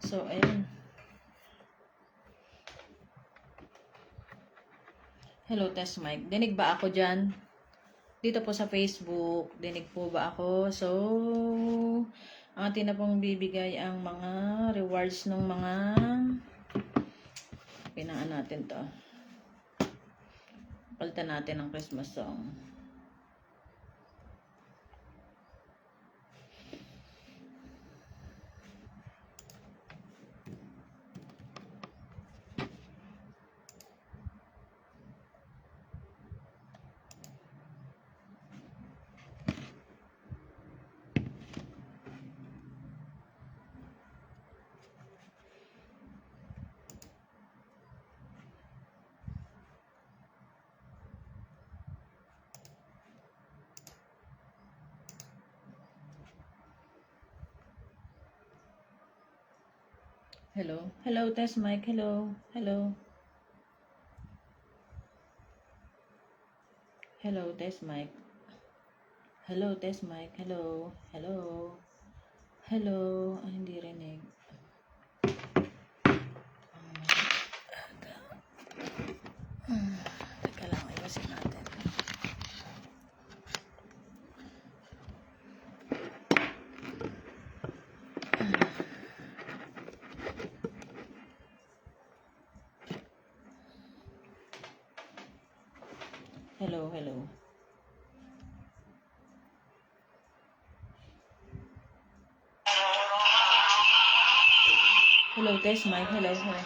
So, ayun. Hello, test mic. Dinig ba ako dyan? Dito po sa Facebook, dinig po ba ako? So, atin na pong bibigay ang mga rewards ng mga pinaan natin to. Palitan natin ang Christmas song. Hello. Hello, test mic. Hello. Hello. Hello, test mic. Hello, test mic. Hello. Hello. Hello. Ah, hindi rinig. Teka lang, ayusin natin. Hello, hello. Hello, test mic. Hello, hello.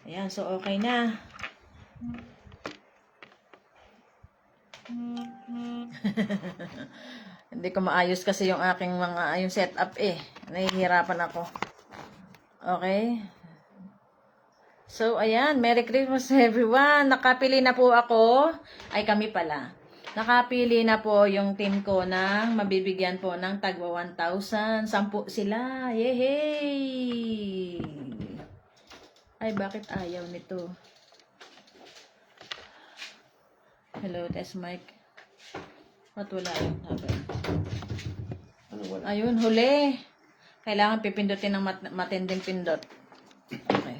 Ayan, so okay na. Hindi ko maayos kasi yung aking yung setup eh. Nahihirapan ako. Okay? So, ayan. Merry Christmas everyone. Nakapili na po ako. Ay, kami pala. Nakapili na po yung team ko ng mabibigyan po ng tagwa 1,000. 10 sila. Yehey! Ay, bakit ayaw nito? Hello, test mic. Ba't wala yung sabi? Ano wala? Ayun, huli. Kailangan pipindutin ng matinding pindot. Okay.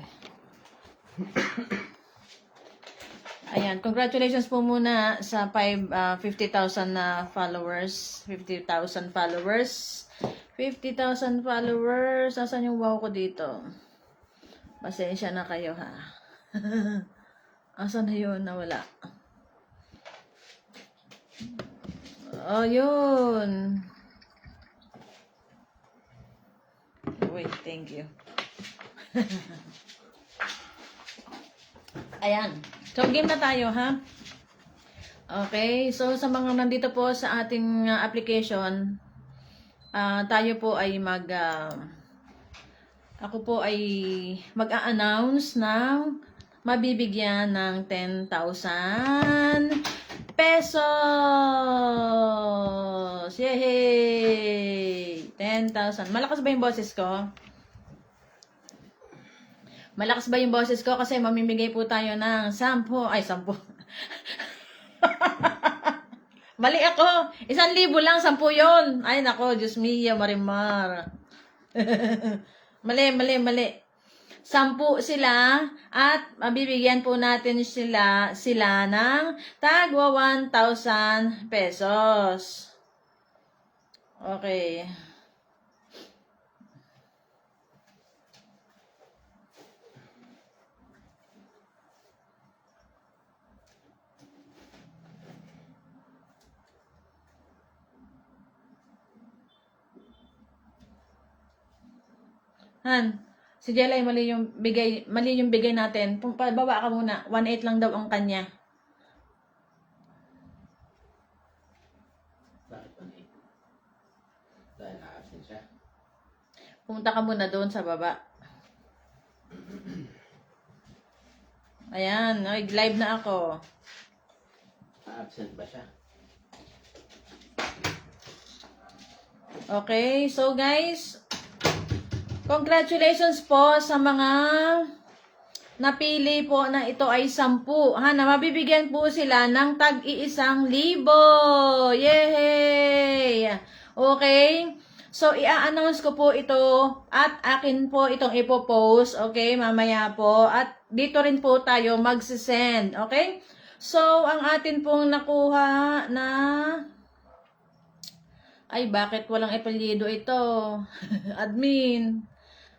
Ayan, congratulations po muna sa 50,000 na followers. 50,000 followers. 50,000 followers. Asan yung wow ko dito? Pasensya na kayo ha. Asan na yun? Nawala. Oh, yun. Wait, thank you. Ayan. So, game na tayo, ha? Okay. So, sa mga nandito po sa ating application, tayo po ay ako po ay mag-a-announce ng mabibigyan ng 10,000 pesos! Yay! 10,000. Malakas ba yung boses ko? Malakas ba yung boses ko? Kasi mamimigay po tayo ng 10. Ay, 10. Mali ako. 1,000 lang, 10 yun. Ay, nako, Diyos mia, Marimar. Mali. 10 sila at mabibigyan po natin sila ng tagwa 1,000 pesos. Okay. Han, si Jelay, mali yung bigay natin. Baba ka muna. 1,800 lang daw ang kanya. Bakit pa na dahil a-absent siya? Pumunta ka muna doon sa baba. Ayan, live na ako. A-absent ba siya? Okay, so guys, congratulations po sa mga napili po na ito ay 10. Ha, na mabibigyan po sila ng tag-1,000. Yay! Okay? So, i-announce ko po ito at akin po itong ipopost, okay, mamaya po. At dito rin po tayo magsisend, okay? So, ang atin pong nakuha na... Ay, bakit walang apelyido ito? Admin.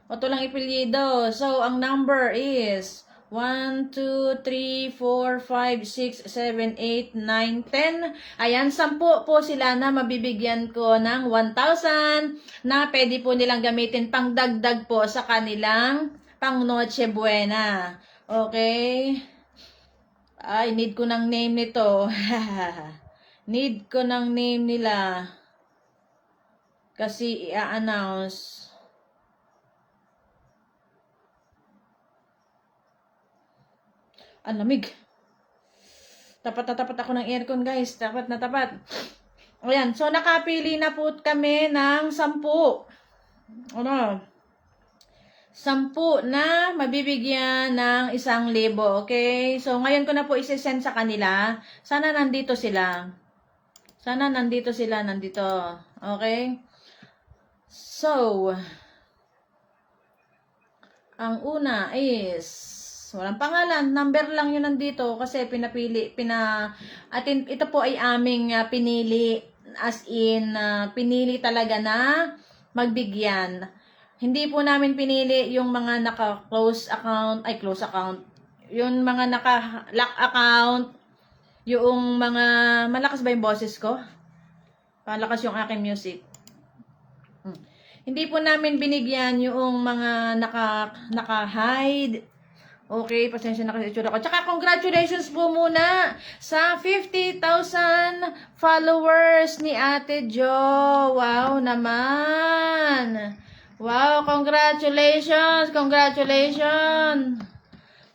Ba't walang apelyido? So, ang number is 1, 2, 3, 4, 5, 6, 7, 8, 9, 10. Ayan, 10 po sila na mabibigyan ko ng 1,000 na pwede po nilang gamitin pang dagdag po sa kanilang pang Noche Buena. Okay? Ay, need ko ng name nito. Need ko ng name nila. Kasi i-announce. Ang lamig. Tapat na tapat ako ng aircon, guys. Tapat na tapat. Ayan. So, nakapili na po kami ng 10. Ano? 10 na mabibigyan ng 1,000. Okay? So, ngayon ko na po isi-send sa kanila. Sana nandito sila. Sana nandito sila. Nandito. Okay? So, ang una is, walang pangalan, number lang yun nandito kasi ito po ay aming pinili, as in, pinili talaga na magbigyan. Hindi po namin pinili yung mga naka-close account, yung mga naka-lock account, yung mga, malakas ba yung boses ko? Malakas yung aking music. Hindi po namin binigyan yung mga naka-hide. Okay, pasensya na kasi itsura ko. Tsaka congratulations po muna sa 50,000 followers ni Ate Jo. Wow naman. Wow, congratulations. Congratulations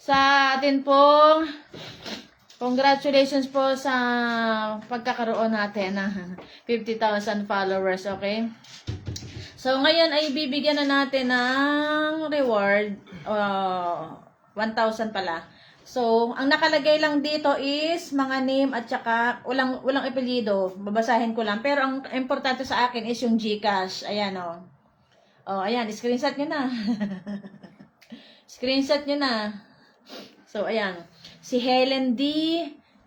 sa atin pong congratulations po sa pagkakaroon natin ng 50,000 followers, okay? So, ngayon ay bibigyan na natin ng reward. 1,000 pala. So, ang nakalagay lang dito is mga name at saka walang apelyido. Babasahin ko lang. Pero ang importante sa akin is yung GCash. Ayan, oh. Oh, ayan. Screenshot nyo na. Screenshot nyo na. So, ayan. Si Helen D.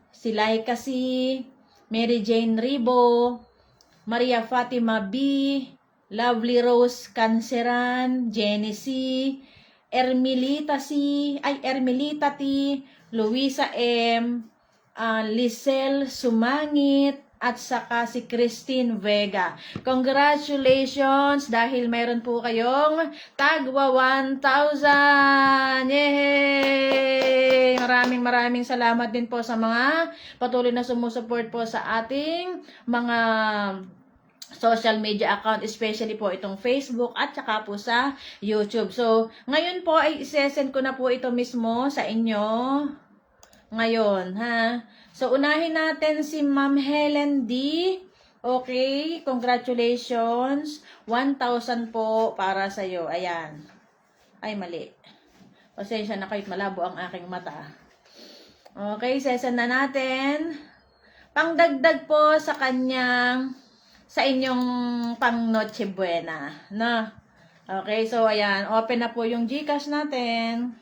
Si Laika C. Mary Jane Ribo. Maria Fatima B. Lovely Rose Canceran, Jenny C, Ermilita T, Luisa M, Lisel Sumangit, at saka si Christine Vega. Congratulations dahil mayroon po kayong tagwa 1,000! Yay! Maraming salamat din po sa mga patuloy na sumusuport po sa ating mga social media account, especially po itong Facebook at saka po sa YouTube. So, ngayon po ay isesend ko na po ito mismo sa inyo. Ngayon, ha? So, unahin natin si Ma'am Helen D. Okay, congratulations. 1,000 po para sa iyo. Ayan. Ay, mali. Pasensya na kahit malabo ang aking mata. Okay, sesend na natin. Pangdagdag po sa inyong pang Noche Buena, no? Okay, so ayan, open na po yung GCash natin.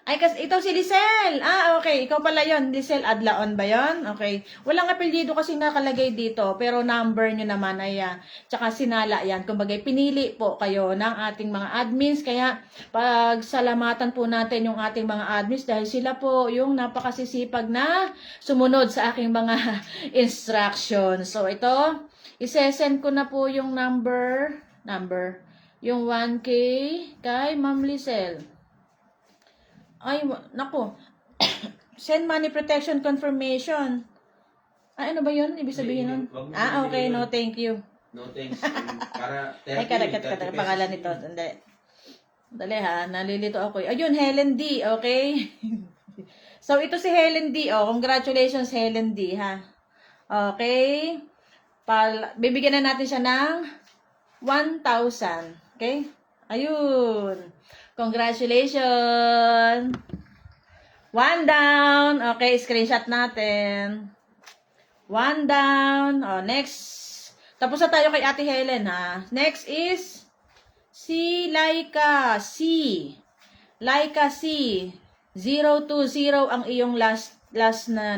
Ay, kasi ito si Lisel. Okay, ikaw pala yon, Lisel Adlaon ba yon? Okay. Walang apelyido kasi nakalagay dito, pero number nyo naman ay tsaka sinala yan. Kumbaga, pinili po kayo ng ating mga admins, kaya pagsalamatan po natin yung ating mga admins dahil sila po yung napakasisipag na sumunod sa aking mga instructions. So, ito, isesend ko na po yung number, yung 1K kay Ma'am Lisel. Ay, nako. Send money protection confirmation. Ano ba yun? Ibig sabihin nun? Okay. No, thank you. No, thanks. Para 30. Ay, kada pangalan nito. Dali ha, nalilito ako. Ayun, Helen D. Okay? So, ito si Helen D. Congratulations, Helen D. Ha? Okay? Bibigyan na natin siya ng 1,000. Okay? Ayun. Congratulations! 1 down. Okay, screenshot natin. 1 down. Next. Tapos na tayo kay Ate Helen, ha? Next is si Laika C. Laika C. 020 ang iyong last na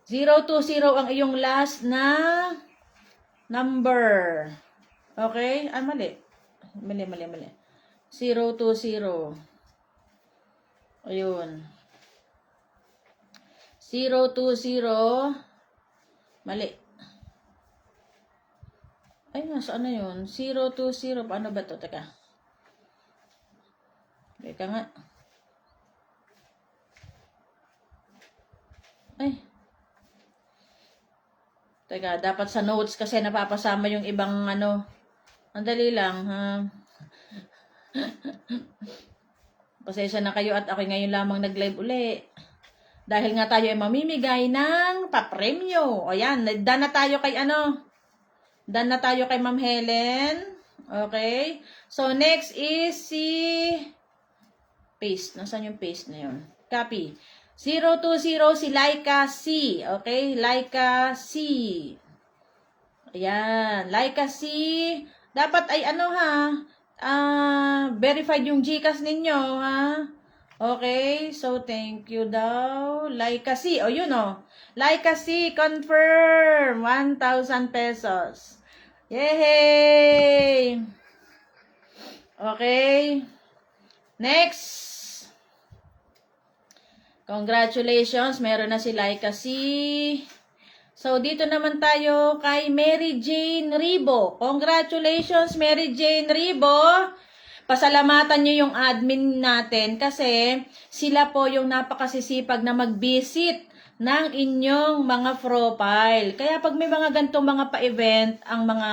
020 ang iyong last na number. Okay? Ah, mali. Mali. 020. Ayun. 020. Mali. Ay, nasaan na yun? 020. Paano ba to? Teka. Teka nga. Ay. Teka, dapat sa notes kasi napapasama yung ibang ano. Ang dali lang, ha? Pasensya na kayo at ako ngayon lamang nag-live uli. Dahil nga tayo ay mamimigay ng papremyo. O yan, done na tayo kay ano? Done na tayo kay Ma'am Helen. Okay? So, next is si paste. Nasaan yung paste na yun? Copy. 020 si Laika C. Okay? Laika C. Ayan. Laika C. Dapat ay ano ha? Verified yung GCash ninyo ha? Okay? So, thank you daw. Laika C. O, yun o. Laika C. Confirm. 1,000 pesos. Yay! Okay? Next. Congratulations, meron na si Laika C. So, dito naman tayo kay Mary Jane Ribo. Congratulations, Mary Jane Ribo. Pasalamatan nyo yung admin natin kasi sila po yung napakasisipag na mag-visit ng inyong mga profile. Kaya pag may mga gantong mga pa-event, ang mga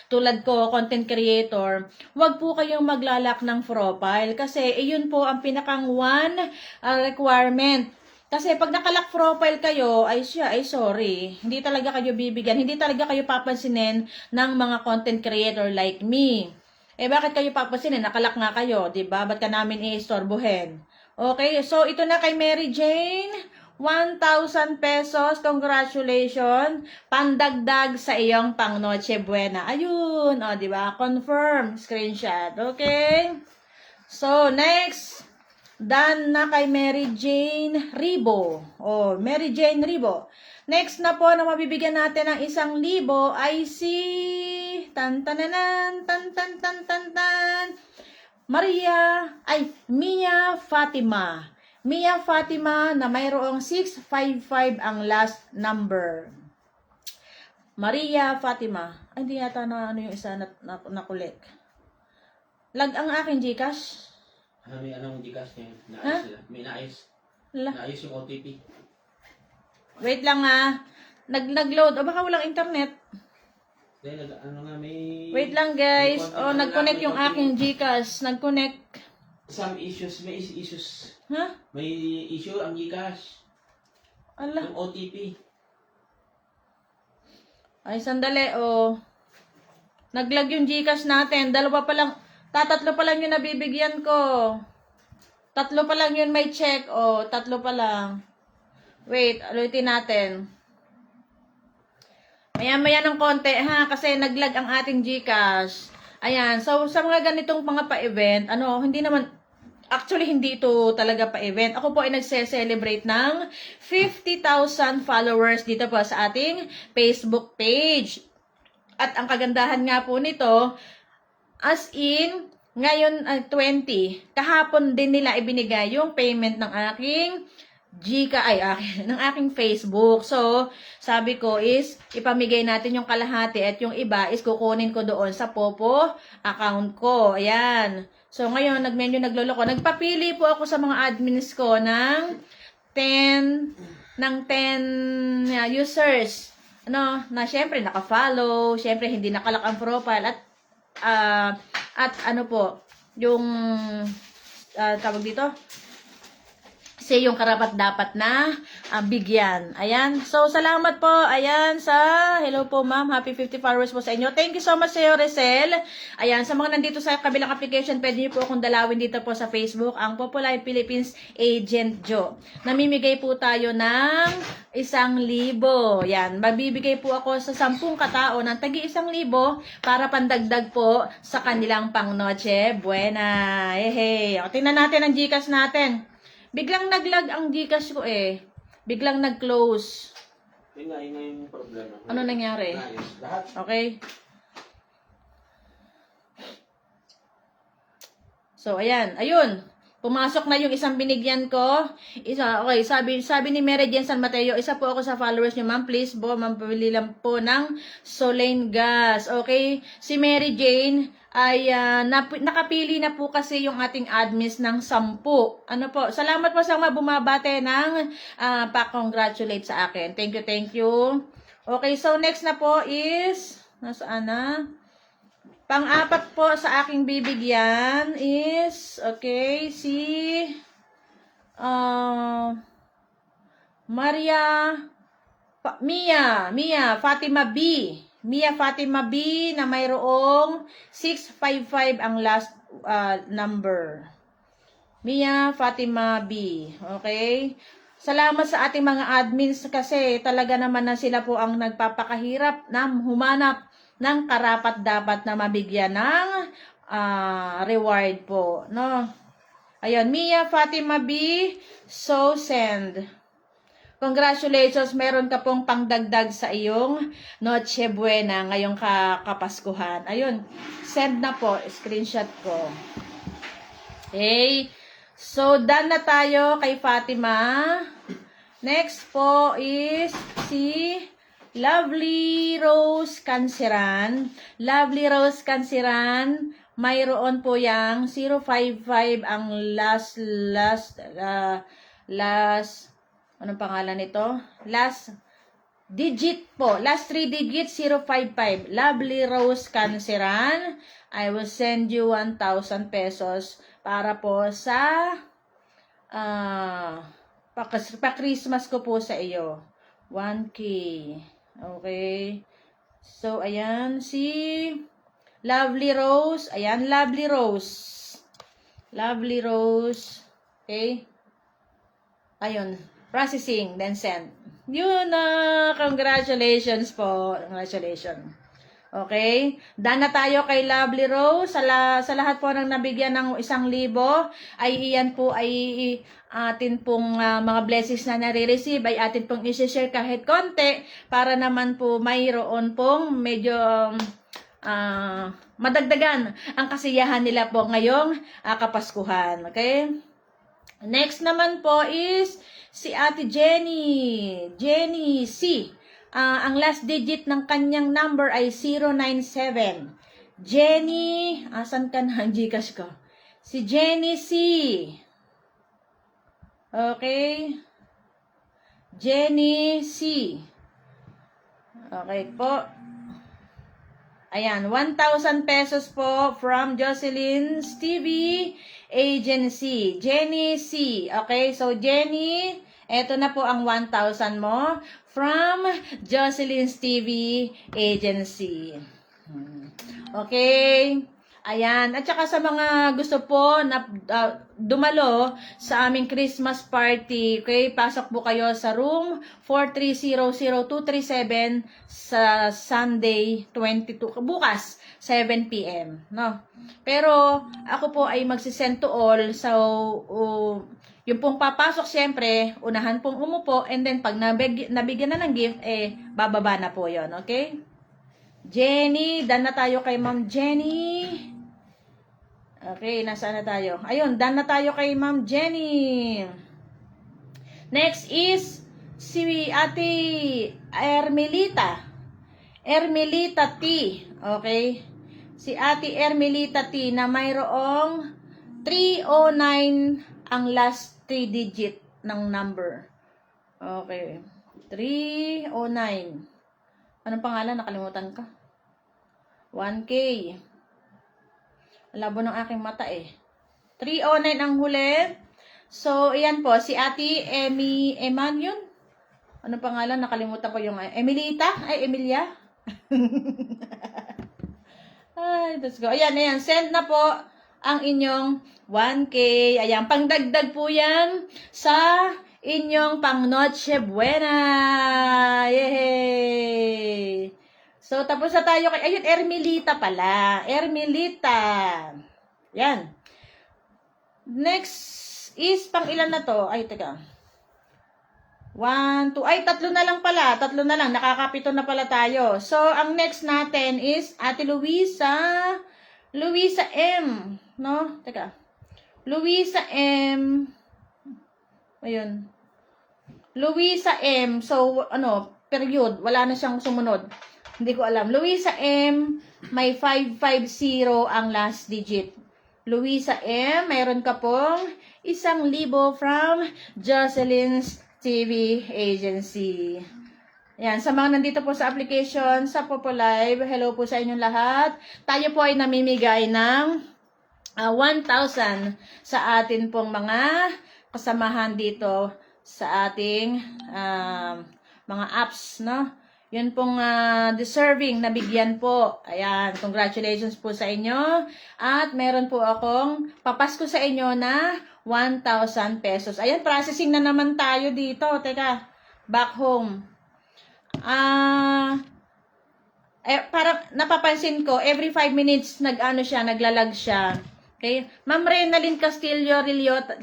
tulad ko, content creator, wag po kayong maglalak ng profile kasi iyon po ang pinakang one requirement. Kasi pag nakalak profile kayo, ay sorry, hindi talaga kayo bibigyan, hindi talaga kayo papansinin ng mga content creator like me. Eh bakit kayo papansinin? Nakalak nga kayo, 'di ba? Ba't ka namin iistorbohin? Okay, so ito na kay Mary Jane. 1,000 pesos. Congratulations. Pandagdag sa iyong pang Noche Buena. Ayun. O, di ba? Confirm. Screenshot. Okay? So, next. Done na kay Mary Jane Ribo. O, Mary Jane Ribo. Next na po na mabibigyan natin ng 1,000 ay si Mia Fatima. Mia Fatima na mayroong 655 ang last number. Maria Fatima. Ay, hindi yata na ano yung isa na kulik. Lag ang aking Gcash. May anong Gcash niya? Naayos Ha? sila. May naayos. La. Naayos yung OTP. Wait lang ha. Nag-load. O baka walang internet. Dahil may... Wait lang guys. may O, nag-connect yung may aking Gcash. Nag-connect. Some issues. May issues. Ha? May issue ang Gcash. Ala. Yung OTP. Ay, sandali, oh. Naglag yung Gcash natin. Tatlo pa lang yung nabibigyan ko. Tatlo pa lang yun may check, oh. Tatlo pa lang. Wait, ulitin natin. Maya-maya ng konti, ha? Kasi naglag ang ating Gcash. Ayan, so sa mga ganitong mga pa-event, hindi naman, actually hindi ito talaga pa-event. Ako po ay nagse-celebrate ng 50,000 followers dito po sa ating Facebook page. At ang kagandahan nga po nito, as in, ngayon 20, kahapon din nila ibinigay yung payment ng aking ng aking Facebook. So, sabi ko is, ipamigay natin yung kalahati at yung iba is kukunin ko doon sa Popo account ko. Ayan. So, ngayon, nagloloko. Nagpapili po ako sa mga admins ko ng 10 users. Na syempre, naka-follow. Syempre, hindi nakalak ang profile. At yung, tawag dito, siya yung karapat dapat na bigyan. Ayan. So, salamat po. Ayan sa, hello po ma'am. Happy 50 followers po sa inyo. Thank you so much sa iyo, Resel. Ayan. Sa mga nandito sa kabilang application, pwede niyo po akong dalawin dito po sa Facebook. Ang Popular Philippines Agent Joe. Namimigay po tayo ng 1,000. Yan. Magbibigay po ako sa 10 katao ng tagi 1,000 para pandagdag po sa kanilang pang Noche Buena. Hey. O, tingnan natin ang GCash natin. Biglang naglag ang GCash ko eh. Biglang nag-close. Yun nga yung problema. Ano nangyari? Ayos. Lahat. Okay. So, ayan. Ayun. Pumasok na yung isang binigyan ko. Okay, sabi ni Mary Jane San Mateo, isa po ako sa followers niyo, ma'am. Please po, ma'am, pabili lang po ng Solane gas. Okay? Si Mary Jane ay nakapili na po kasi yung ating admins ng 10. Ano po? Salamat po sa mga bumabate ng pa-congratulate sa akin. Thank you, thank you. Okay, so next na po is, nasaan na? Pang-apat po sa aking bibigyan is, okay, si Mia Fatima B. Mia Fatima B na mayroong 655 ang last number. Mia Fatima B. Okay? Salamat sa ating mga admins kasi talaga naman na sila po ang nagpapakahirap na humanap ng karapat-dapat na mabigyan ng reward po, no? Ayun, Mia Fatima B, so send. Congratulations, meron ka pong pangdagdag sa iyong Noche Buena ngayong kapaskuhan. Ayun, send na po, screenshot ko. Okay, so done na tayo kay Fatima. Next po is si Lovely Rose Canceran. Lovely Rose Canceran, mayroon po yang 055 ang last anong pangalan nito? Last digit po. Last 3 digits, 055. Lovely Rose Canceran. I will send you 1,000 pesos para po sa pa-Christmas ko po sa iyo. 1K. Okay. So, ayan. Si Lovely Rose. Ayan, Lovely Rose. Lovely Rose. Okay. Ayun. Processing, then send. Yun na. Congratulations po. Congratulations. Okay? Done na tayo kay Lovely Rose. Sa lahat po ng nabigyan ng 1,000, ay iyan po ay atin pong mga blessings na nare-receive ay atin pong i-share kahit konti para naman po mayroon pong medyo madagdagan ang kasiyahan nila po ngayong kapaskuhan. Okay? Next naman po is si Ate Jenny. Jenny C. Ang last digit ng kanyang number ay 097. Jenny, asan ka na ang GCash ko? Si Jenny C. Okay. Jenny C. Okay po. Ayan, 1,000 pesos po from Jocelyn's TV Agency. Jenny C. Okay, so Jenny, eto na po ang 1,000 mo from Jocelyn's TV Agency. Okay. Ayan. At saka sa mga gusto po na dumalo sa aming Christmas party, okay, pasok po kayo sa room 4300237 sa Sunday 22, bukas, 7 p.m. No? Pero ako po ay magsisend to all. So, yung pong papasok siyempre, unahan pong umupo, and then pag nabigyan na ng gift, bababa na po yon. Okay? Jenny, done na tayo kay Ma'am Jenny. Okay, nasaan na tayo? Ayun, done na tayo kay Ma'am Jenny. Next is si Ate Ermelita. Ermelita T. Okay? Si Ate Ermelita T na mayroong 309 ang last 3 digit ng number. Okay. 309. Anong pangalan? Nakalimutan ka. 1K. Labo ng aking mata eh. 309 ang huli. So, ayan po, si Ate Eman yun. Ano pangalan? Nakalimutan ko yung Emilita? Ay, Emilia? Ay, let's go. Ayan. Send na po ang inyong 1K. Ayan, pangdagdag po yan sa inyong pang Noche Buena. Yay! So, tapos na tayo kay, ayun, Ermilita pala. Ermilita. Yan. Next is, pang ilan na to? Ay, teka. 1, 2, ay, 3 na lang pala. 3 na lang. Nakakapito na pala tayo. So, ang next natin is Ate Luisa. Luisa M. No? Teka. Luisa M. Ayun. Luisa M. So, period. Wala na siyang sumunod. Hindi ko alam. Luisa M. May 550 ang last digit. Luisa M. Mayroon ka pong 1,000 from Jocelyn's TV Agency. Yan, sa mga nandito po sa application, sa Popo Live, hello po sa inyong lahat. Tayo po ay namimigay ng 1,000 sa atin pong mga kasamahan dito sa ating mga apps, no? Yun pong deserving na bigyan po. Ayan, congratulations po sa inyo. At meron po akong papasko sa inyo na 1,000 pesos. Ayan, processing na naman tayo dito. Teka, back home. Parang napapansin ko, every 5 minutes naglalag siya. Okay? Ma'am Renalyn Castillo Riota,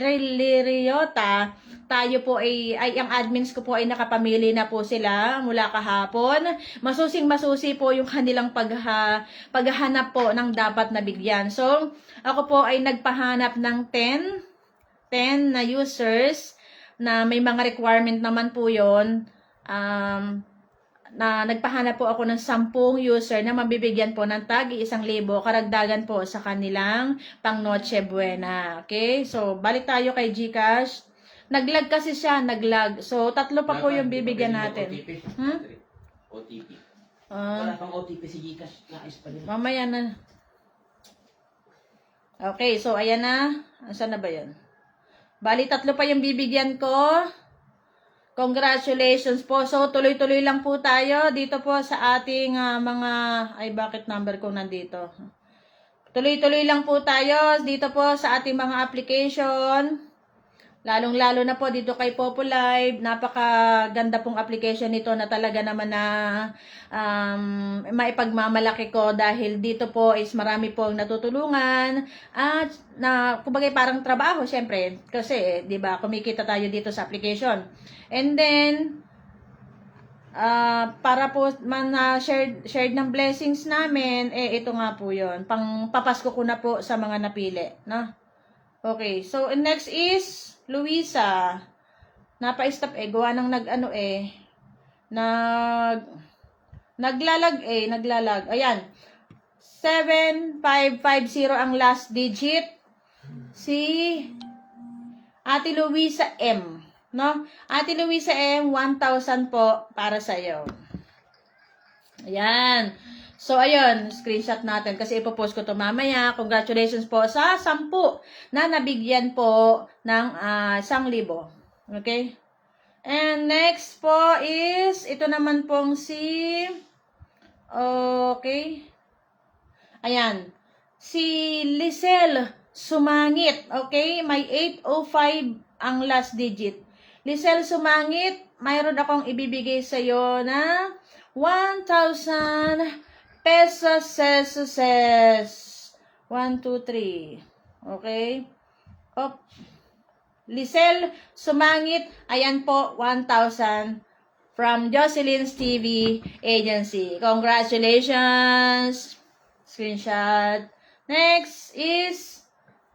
tayo po ang admins ko po ay nakapamili na po sila mula kahapon. Masusing-masusi po yung kanilang paghahanap po ng dapat na bigyan. So, ako po ay nagpahanap ng 10 na users na may mga requirement naman po yon. Na nagpahanap po ako ng 10 user na mabibigyan po ng tagi 1,000 karagdagan po sa kanilang pang Noche Buena. Okay? So, balik tayo kay GCash. Naglag kasi siya, naglag. So, 3 pa po yung bibigyan natin. OTP. Wala pang OTP si Gcash. Nais pa rin. Mamaya na. Okay, so ayan na. Saan na ba yan? Bali, 3 pa yung bibigyan ko. Congratulations po. So, tuloy-tuloy lang po tayo dito po sa ating mga... Ay, bakit number ko nandito? Tuloy-tuloy lang po tayo dito po sa ating mga application. Lalong-lalo na po dito kay Popo Live. Napakaganda pong application nito na talaga naman na maipagmamalaki ko dahil dito po is marami pong natutulungan at kumbaga parang trabaho syempre kasi 'di ba kumikita tayo dito sa application. And then para po shared ng blessings namin, ito nga po 'yon. Pang papasko ko na po sa mga napili, no? Okay, so next is Luisa. Napa-stop gawa ng naglalag. Ayan. 7550 ang last digit. Si Ate Luisa M, no? Ate Luisa M, 1,000 po para sa iyo. Ayan. So, ayun, screenshot natin kasi ipopost ko to mamaya. Congratulations po sa 10 na nabigyan po ng 1,000. Okay? And next po is, ito naman pong si, okay. Ayan. Si Lisel Sumangit. Okay? May 805 ang last digit. Lisel Sumangit, mayroon akong ibibigay sa iyo na 1,000 pesos, 1, 2, 3. Okay? Lisel Sumangit, ayan po, 1,000 from Jocelyn's TV Agency. Congratulations! Screenshot. Next is,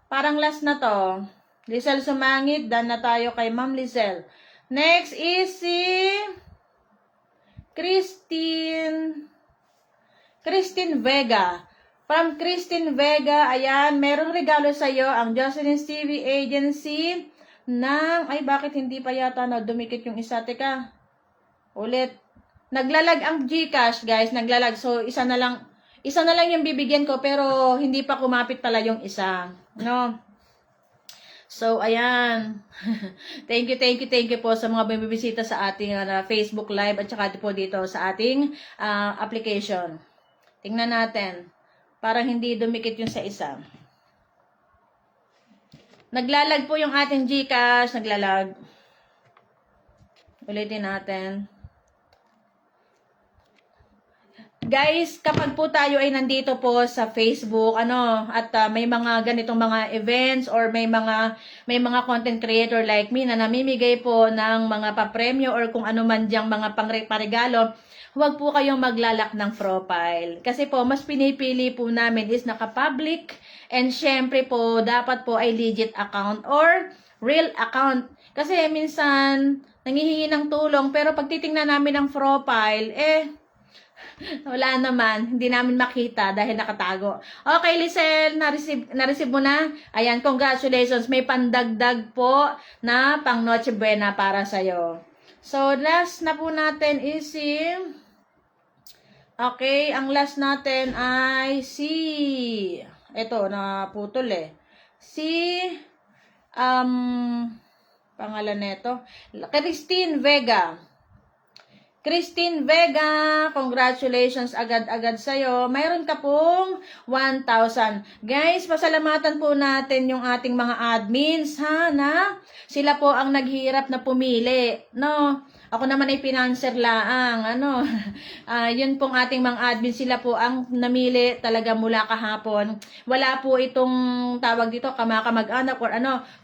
parang last na to. Lisel Sumangit, done na tayo kay Ma'am Lisel. Next is si Christine Vega. From Christine Vega, ayan, merong regalo sa iyo ang Jocelyn's TV Agency ng, ay bakit hindi pa yata na dumikit yung isa? Teka, ulit. Naglalag ang GCash, guys, naglalag. So, isa na lang yung bibigyan ko pero hindi pa kumapit pala yung isa. No? So, ayan. Thank you po sa mga bumibisita sa ating Facebook Live at saka po dito sa ating application. Tingnan natin. Parang hindi dumikit yung sa isa. Naglalag po yung ating GCash. Naglalag. Ulitin natin. Guys, kapag po tayo ay nandito po sa Facebook, at may mga ganitong mga events or may mga content creator like me na namimigay po ng mga papremyo or kung ano man diyang mga paregalo, huwag po kayong maglalak ng profile. Kasi po, mas pinipili po namin is naka-public and syempre po, dapat po ay legit account or real account. Kasi minsan, nanghihingi ng tulong pero pag titingnan namin ang profile, wala naman, hindi namin makita dahil nakatago. Okay, Lisel, na-receive mo na? Ayan, congratulations. May pandagdag po na pang Noche Buena para sa'yo. So, last na po natin is okay, ang last natin ay ito, naputol pangalan nito, Christine Vega, congratulations agad-agad sa'yo. Mayroon ka pong 1,000. Guys, pasalamatan po natin yung ating mga admins, na sila po ang naghirap na pumili, no? Ako naman ay financer laang, yun pong ating mga admin, sila po ang namili talaga mula kahapon. Wala po itong tawag dito, kamag-anak or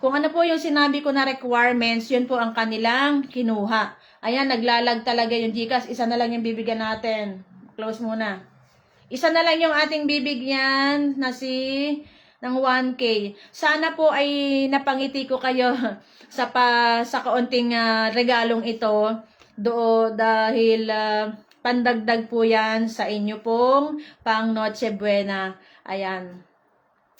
Kung ano po yung sinabi ko na requirements, yun po ang kanilang kinuha. Ayan, naglalag talaga yung GCash. Isa na lang yung bibigyan natin. Close muna. Isa na lang yung ating bibigyan ng 1K. Sana po ay napangiti ko kayo sa kaunting regalong ito. Dahil pandagdag po yan sa inyo pong pang Noche Buena. Ayan.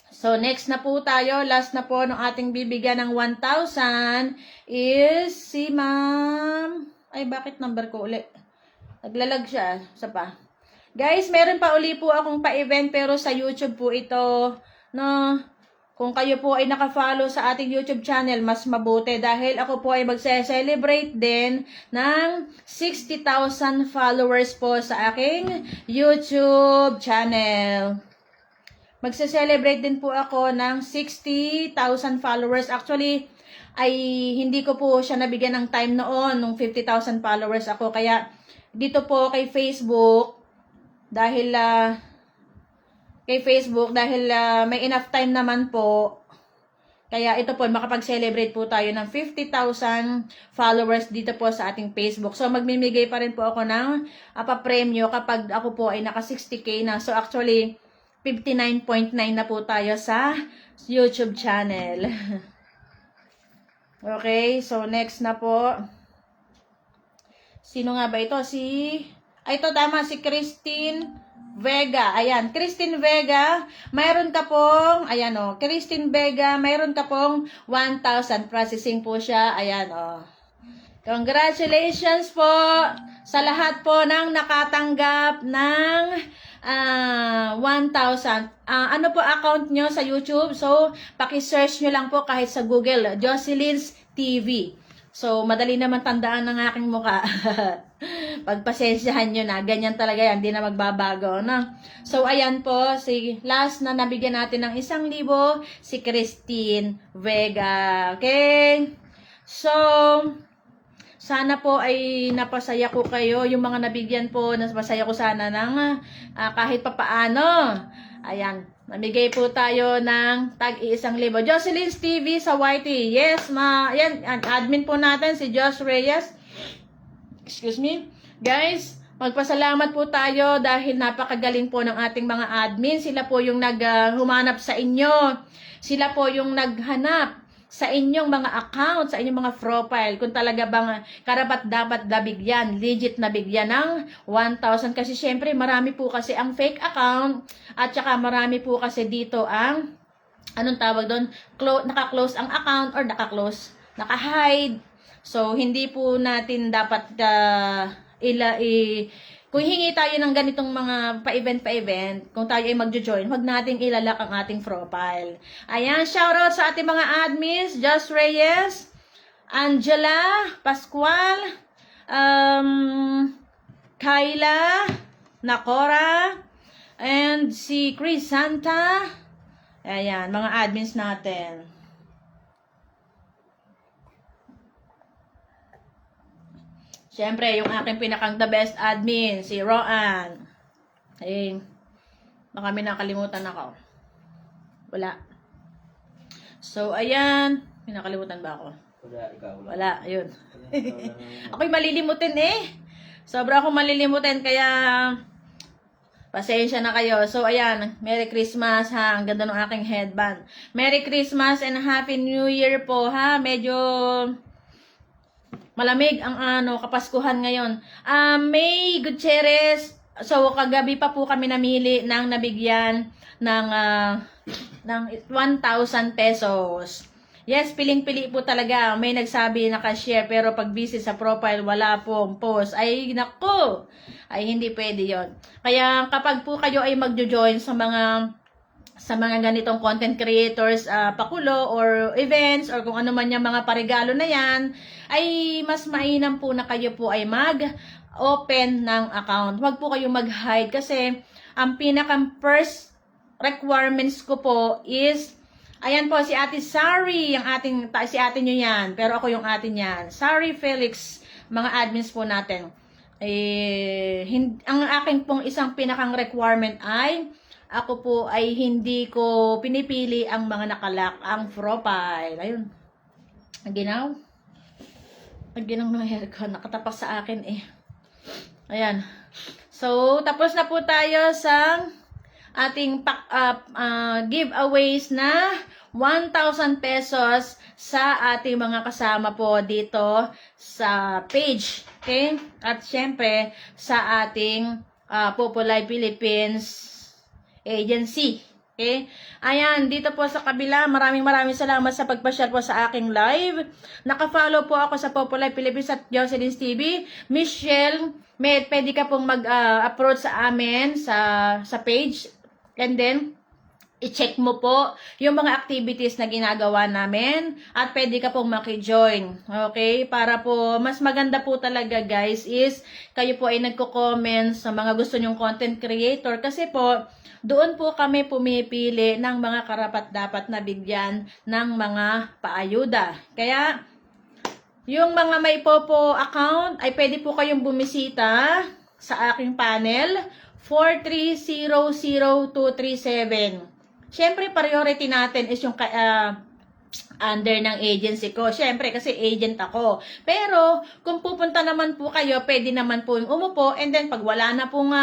So, next na po tayo. Last na po ng ating bibigyan ng 1,000 is si Ma'am. Ay, bakit number ko uli? Naglalag siya. Isa pa. Guys, meron pa uli po akong pa-event pero sa YouTube po ito. No? Kung kayo po ay naka-follow sa ating YouTube channel, mas mabuti dahil ako po ay magse-celebrate din ng 60,000 followers po sa aking YouTube channel. Magse-celebrate din po ako ng 60,000 followers. Actually, ay hindi ko po siya nabigyan ng time noon nung 50,000 followers ako. Kaya dito po kay Facebook, dahil may enough time naman po, kaya ito po, makapag-celebrate po tayo ng 50,000 followers dito po sa ating Facebook. So, magmimigay pa rin po ako ng papremyo kapag ako po ay naka 60K na. So, actually, 59.9 na po tayo sa YouTube channel. Okay, so next na po. Sino nga ba ito? Ito tama, si Christine Vega. Ayan, Christine Vega, mayroon ka pong, Christine Vega, mayroon ka pong 1,000. Processing po siya. Ayan, Congratulations po sa lahat po ng nakatanggap ng 1,000. Ano po account nyo sa YouTube? So, paki-search nyo lang po kahit sa Google, Jocelyn's TV. So, madali naman tandaan ng aking muka. Pagpasensyahan nyo na, ganyan talaga yan, hindi na magbabago, no? So, ayan po, last na nabigyan natin ng 1,000, si Christine Vega. Okay? So, sana po ay napasaya ko kayo, yung mga nabigyan po, napasaya ko sana ng kahit papaano. Ayan, namigay po tayo ng tag 1,000. Jocelyn's TV sa YT. Yes, yan, admin po natin si Josh Reyes. Excuse me. Guys, magpasalamat po tayo dahil napakagaling po ng ating mga admin. Sila po yung humanap sa inyo. Sila po yung naghanap sa inyong mga account, sa inyong mga profile, kung talaga bang karapat-dapat nabigyan, legit na bigyan ng 1,000. Kasi syempre, marami po kasi ang fake account, at saka marami po kasi dito ang, anong tawag doon, naka-close ang account or naka-hide. So, hindi po natin dapat kung hingi tayo ng ganitong mga pa-event, kung tayo ay magjo-join, huwag nating ilalak ang ating profile. Ayan, shoutout sa ating mga admins, Just Reyes, Angela, Pascual, Kyla, Nakora, and si Chris Santa. Ayan, mga admins natin. Siyempre, yung aking pinakang the best admin, si Roan. Ay, baka may nakalimutan ako. Wala. So, ayan. May nakalimutan ba ako? Wala, ikaw lang. Wala, ayun. Ikaw lang. Ako'y malilimutin eh. Sobra akong malilimutin, kaya pasensya na kayo. So, ayan. Merry Christmas, ha. Ang ganda ng aking headband. Merry Christmas and Happy New Year po, ha. Medyo malamig ang kapaskuhan ngayon. May Gutierrez, so kagabi pa po kami namili ng nabigyan ng 1,000 pesos. Yes, piling-pili po talaga. May nagsabi na ka-share pero pag busy sa profile, wala pong post. Ay, nako! Ay, hindi pwede yon. Kaya kapag po kayo ay magjo-join sa mga ganitong content creators, pakulo or events or kung ano man yung mga paregalo na yan, ay mas mainam po na kayo po ay mag-open ng account. Huwag po kayo mag-hide kasi ang pinakang first requirements ko po is, ayan po si Ate Sari, si ate nyo yan, pero ako yung ate niyan. Sari Felix, mga admins po natin. Ang aking pong isang pinakang requirement ay, ako po ay hindi ko pinipili ang mga nakalak ang profile. Ayun. Naginaw ng aircon. Nakatapak sa akin eh. Ayan. So, tapos na po tayo sa ating giveaways na 1,000 pesos sa ating mga kasama po dito sa page. Okay? At syempre, sa ating Populi Philippines Agency. Okay? Ayan, dito po sa kabila, maraming salamat sa pagpasyal po sa aking live. Naka-follow po ako sa Populi Philippines at Jocelyn's TV. Michelle, pwede ka pong mag-approach sa amin sa page. And then, i-check mo po yung mga activities na ginagawa namin at pwede ka pong maki-join. Okay? Para po, mas maganda po talaga guys is kayo po ay nagko-comment sa mga gusto nyong content creator kasi po, doon po kami pumipili ng mga karapat-dapat na bigyan ng mga paayuda. Kaya, yung mga may Popo account ay pwede po kayong bumisita sa aking panel 4300237. Siyempre, priority natin is yung under ng agency ko. Siyempre, kasi agent ako. Pero, kung pupunta naman po kayo, pwede naman po yung umupo. And then, pag wala na pong,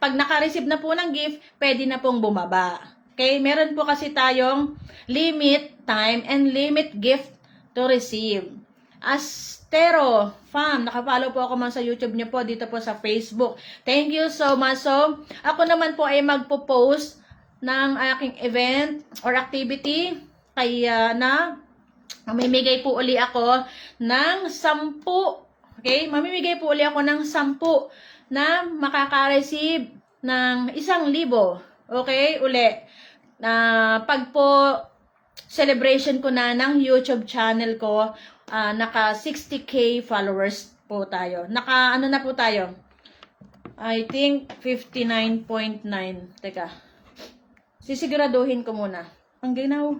pag naka-receive na po ng gift, pwede na pong bumaba. Okay? Meron po kasi tayong limit time and limit gift to receive. Astero Fam, nakafollow po ako man sa YouTube niyo po, dito po sa Facebook. Thank you so much. So, ako naman po ay magpo-post ng aking event or activity. Kaya mamimigay po uli ako ng 10. Okay? Mamimigay po uli ako ng 10 na makaka-receive ng 1,000. Okay? Uli. Pag po celebration ko na ng YouTube channel ko, naka 60k followers po tayo. Ano na po tayo? I think 59.9. Teka. Sisiguraduhin ko muna. Ang ginaw.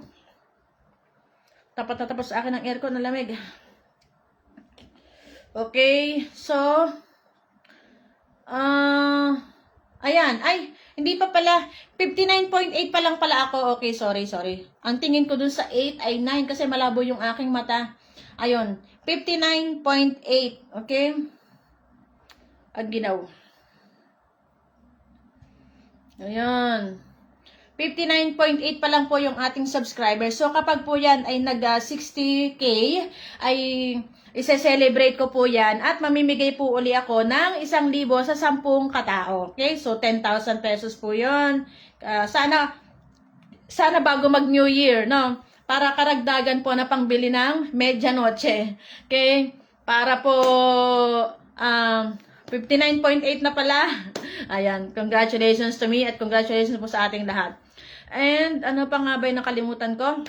Tapat na tapos sa akin ng aircon na lamig. Okay. So, ayan. Ay, hindi pa pala. 59.8 pa lang pala ako. Okay, sorry. Ang tingin ko dun sa 8 ay 9 kasi malabo yung aking mata. Ayun. 59.8. Okay? Ang ginaw. Ayan. 59.8 pa lang po yung ating subscribers. So, kapag po yan ay nag-60k, ay isa-celebrate ko po yan at mamimigay po uli ako ng 1,000 sa 10 katao. Okay? So, 10,000 pesos po yun. Sana bago mag-New Year, no? Para karagdagan po na pangbili ng medianoche. Okay? Para po 59.8 na pala. Ayan, congratulations to me at congratulations po sa ating lahat. And ano pa nga ba yung nakalimutan ko?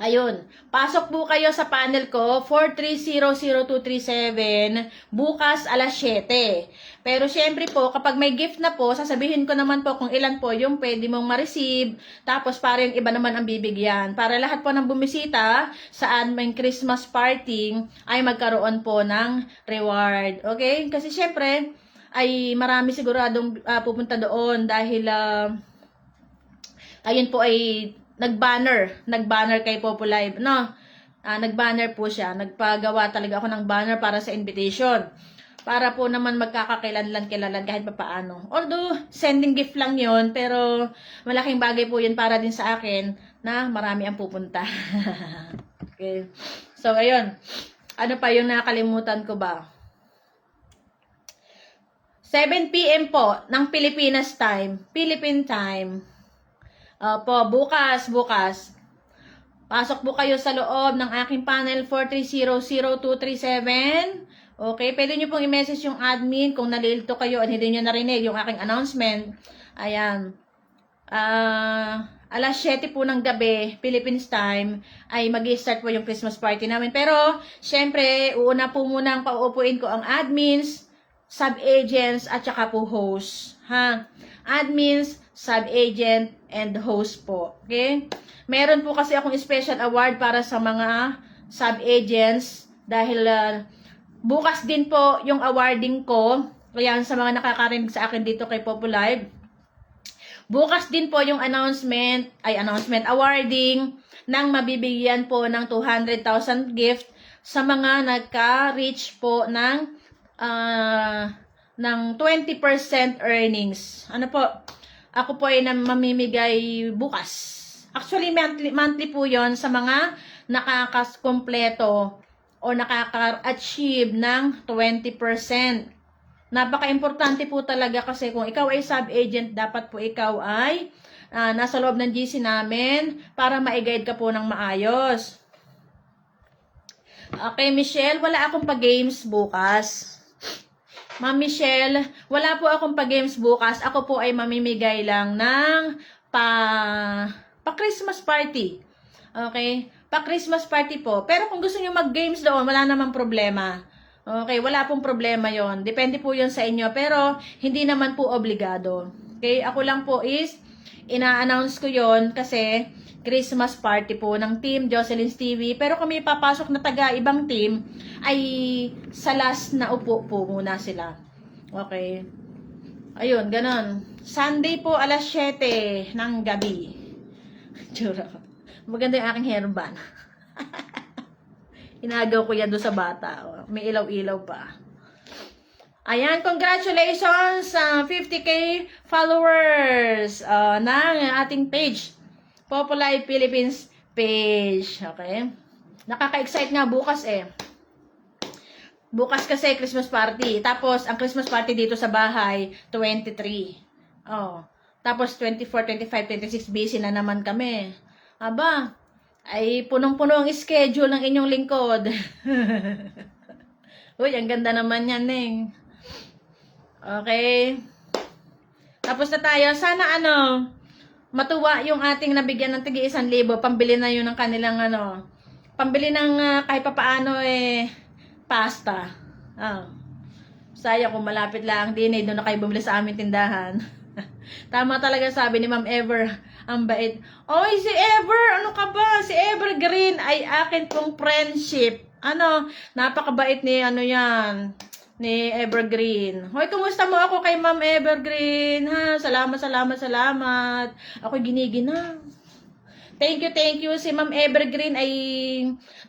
Ayun, pasok po kayo sa panel ko, 4300237, bukas alas 7. Pero syempre po, kapag may gift na po, sasabihin ko naman po kung ilan po yung pwede mong ma-receive, tapos para yung iba naman ang bibigyan. Para lahat po ng bumisita sa aming Christmas party ay magkaroon po ng reward. Okay? Kasi syempre, ay marami siguradong pupunta doon dahil ayun po ay nag-banner kay Popolive, no? Nag-banner po siya. Nagpagawa talaga ako ng banner para sa invitation. Para po naman magkakakilanlan kahit pa paano. Although, sending gift lang yon, pero malaking bagay po yun para din sa akin na marami ang pupunta. Okay. So, ayun. Ano pa yung nakalimutan ko ba? 7 p.m. po ng Pilipinas time. Philippine time. Po, bukas. Pasok po kayo sa loob ng aking panel 4300237. Okay, pwede nyo pong i-message yung admin kung nalilito kayo at hindi nyo narinig yung aking announcement. Ayan. Alas 7 po ng gabi, Philippines time, ay mag-start po yung Christmas party namin. Pero, syempre, uuna po muna ang pauupuin ko ang admins, sub-agents, at saka po host. Ha? Admins, sub-agent, and host po. Okay? Meron po kasi akong special award para sa mga sub-agents dahil bukas din po yung awarding ko. Kaya sa mga nakakarinig sa akin dito kay Popolive, bukas din po yung awarding ng mabibigyan po ng 200,000 gift sa mga nagka-reach po ng 20% earnings. Ano po? Ako po ay mamimigay bukas. Actually, monthly po yon sa mga nakakaskompleto o nakaka-achieve ng 20%. Napaka-importante po talaga kasi kung ikaw ay sub-agent, dapat po ikaw ay nasa loob ng GC namin para ma-guide ka po ng maayos. Okay, Michelle, wala akong pa-games bukas. Ma'am Michelle, wala po akong pa-games bukas. Ako po ay mamimigay lang ng pa-Christmas party. Okay? Pa-Christmas party po. Pero kung gusto niyo mag-games doon, wala namang problema. Okay? Wala pong problema yon. Depende po yon sa inyo. Pero, hindi naman po obligado. Okay? Ako lang po is, ina-announce ko yon kasi Christmas party po ng team Jocelyn's TV. Pero kung may papasok na taga-ibang team, ay sa last na upo po muna sila. Okay. Ayun, ganon. Sunday po, alas 7 ng gabi. Tsura ko. Maganda yung aking hairband. Inagaw ko yan doon sa bata. May ilaw-ilaw pa. Ayan, congratulations sa 50k followers ng ating page. Popolive Philippines page. Okay? Nakaka-excite nga bukas eh. Bukas kasi Christmas party. Tapos, ang Christmas party dito sa bahay, 23. Oh. Tapos, 24, 25, 26, busy na naman kami. Aba, ay punong-puno ang schedule ng inyong lingkod. Uy, ang ganda naman yan, Neng. Okay. Tapos na tayo. Sana matuwa yung ating nabigyan ng tigi 1,000. Pambili na yun ng kanilang pambili ng kahit papaano pasta. Saya kung malapit lang din doon na kayo bumili sa aming tindahan. Tama talaga sabi ni Ma'am Ever, ang bait. Oy, si Ever, ano ka ba? Si Evergreen ay akin pong friendship. Napakabait ni yan, ni Evergreen. Hoy, kumusta mo ako kay Ma'am Evergreen? Ha? Salamat. Ako giniginaw. Thank you. Si Ma'am Evergreen ay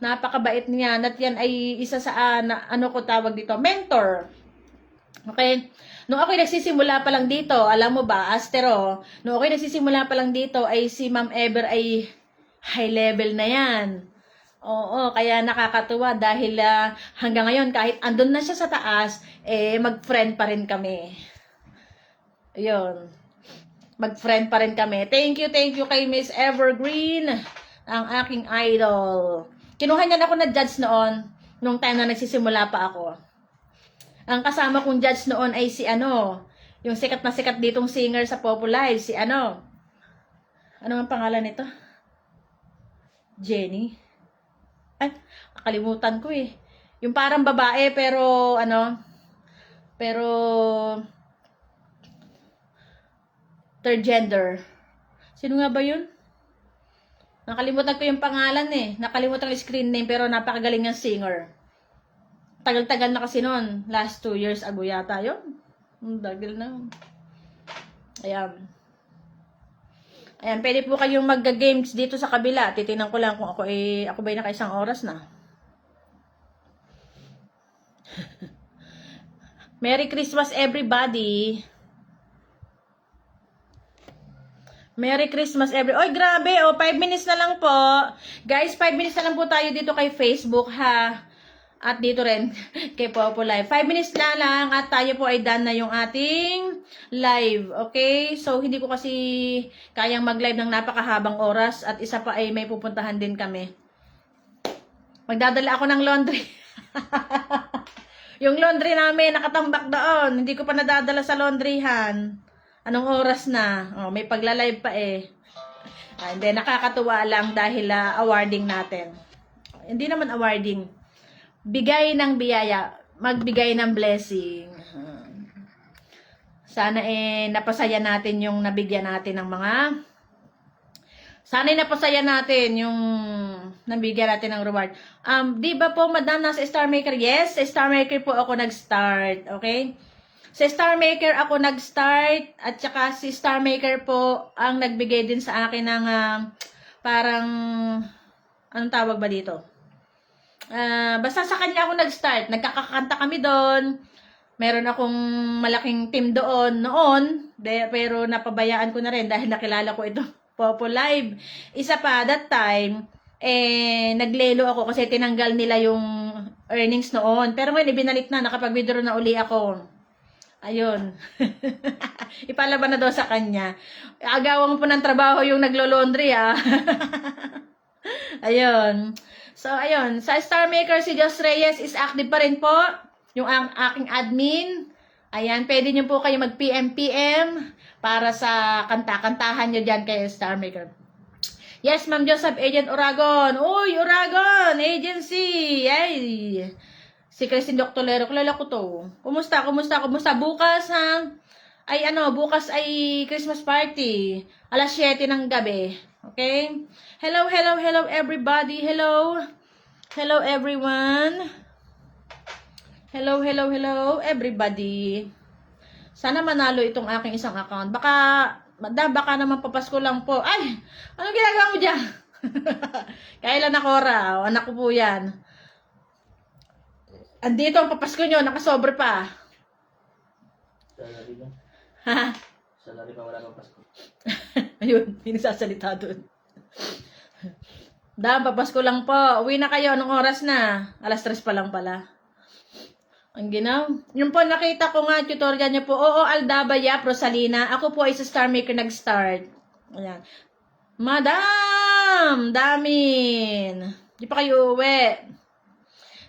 napakabait niya. At yan ay isa sa, ko tawag dito, mentor. Okay? Nung ako'y nagsisimula pa lang dito, alam mo ba, Astero, nung ako'y nagsisimula pa lang dito, ay si Ma'am Ever ay high level na yan. Oo, kaya nakakatuwa dahil hanggang ngayon, kahit andun na siya sa taas, mag-friend pa rin kami. Ayun. Mag-friend pa rin kami. Thank you kay Miss Evergreen, ang aking idol. Kinuha niya na ako na judge noon, nung time na nagsisimula pa ako. Ang kasama kong judge noon ay si ano, yung sikat na sikat ditong singer sa Popular, si ano. Ano ang pangalan nito? Jenny. Ay, nakalimutan ko eh. Yung parang babae pero ano, pero third gender. Sino nga ba yun? Nakalimutan ko yung pangalan eh. Nakalimutan yung screen name pero napakagaling ng singer. Tagal-tagal na kasi noon. Last 2 years ago yata yun. Dagal na. Ayan. Ayan, pwede po kayong magga-games dito sa kabila. Titingnan ko lang kung ako ba'y naka-1 oras na. Merry Christmas everybody. Merry Christmas Oy, grabe. 5 minutes na lang po. Guys, 5 minutes na lang po tayo dito kay Facebook, ha? At dito rin kay Popo Live. 5 minutes na lang at tayo po ay done na yung ating live. Okay? So, hindi ko kasi kayang mag-live ng napakahabang oras at isa pa ay may pupuntahan din kami. Magdadala ako ng laundry. Yung laundry namin nakatambak doon. Hindi ko pa nadadala sa laundryhan. Anong oras na? Oh, may pagla-live pa eh. Hindi, nakakatuwa lang dahil awarding natin. Hindi naman awarding. Bigay ng biyaya. Magbigay ng blessing. Sana napasaya natin yung nabigyan natin ng mga... Sana napasaya natin yung nabigyan natin ng reward. Di ba po, madam, nasa Star Maker? Yes, sa Star Maker po ako nag-start. Okay? Sa Star Maker ako nag-start at saka si Star Maker po ang nagbigay din sa akin ng parang anong tawag ba dito? Basta sa kanya ako nag-start. Nagkakakanta kami doon. Meron akong malaking team doon noon, pero napabayaan ko na rin dahil nakilala ko ito Popo Live. Isa pa that time naglelo ako kasi tinanggal nila yung earnings noon. Pero ngayon ibinalik na, nakapag-withdraw na uli ako. Ayun. Ipalaban na daw sa kanya. Agawan po ng trabaho yung naglo-laundry, ah. Ayun. So, ayun. Sa Star Maker, si Jos Reyes is active pa rin po. Yung aking admin. Ayan. Pwede nyo po kayo mag-PM para sa kanta-kantahan nyo dyan kay Star Maker. Yes, Ma'am Joseph, Agent Oragon. Uy, Oragon! Agency! Ay! Si Christine Doctolero, kilala ko to. Kumusta? Bukas, ha? Bukas ay Christmas party. Alas 7 ng gabi. Okay? Hello everybody. Hello everyone. Hello everybody. Sana manalo itong aking isang account. Baka naman papasko lang po. Ay! Ano ginagawa mo dyan? Kailan ako raw? Anak ko po yan. Andito ang papasko nyo, nakasobre pa. Salary ba? Ha? Salary pa, wala pang Pasko. Ayun, pinasasalita doon. Papasko lang po. Uwi na kayo, anong oras na? Alas 3 pa lang pala. Ang ginaw. Yung po, nakita ko nga, tutorial niya po. Oo, Aldabaya, Rosalina. Ako po ay sa Star Maker nag-start. Ayan. Madam! Damin! Di pa kayo uwi.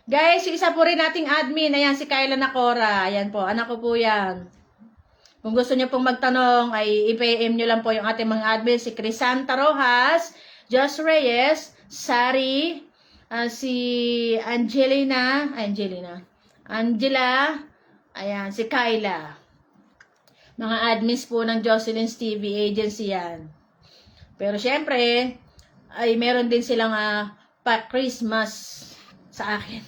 Guys, yung isa po rin nating admin, ayan si Kyla Nakora. Ayan po, anak ko po yan. Kung gusto niyo pong magtanong, ay i-PM nyo lang po yung ating mga admin. Si Crisanta Rojas, Jos Reyes, Sari, si Angela, ayan, si Kyla. Mga admins po ng Jocelyn's TV Agency yan. Pero syempre, ay meron din silang pa-Christmas sa akin.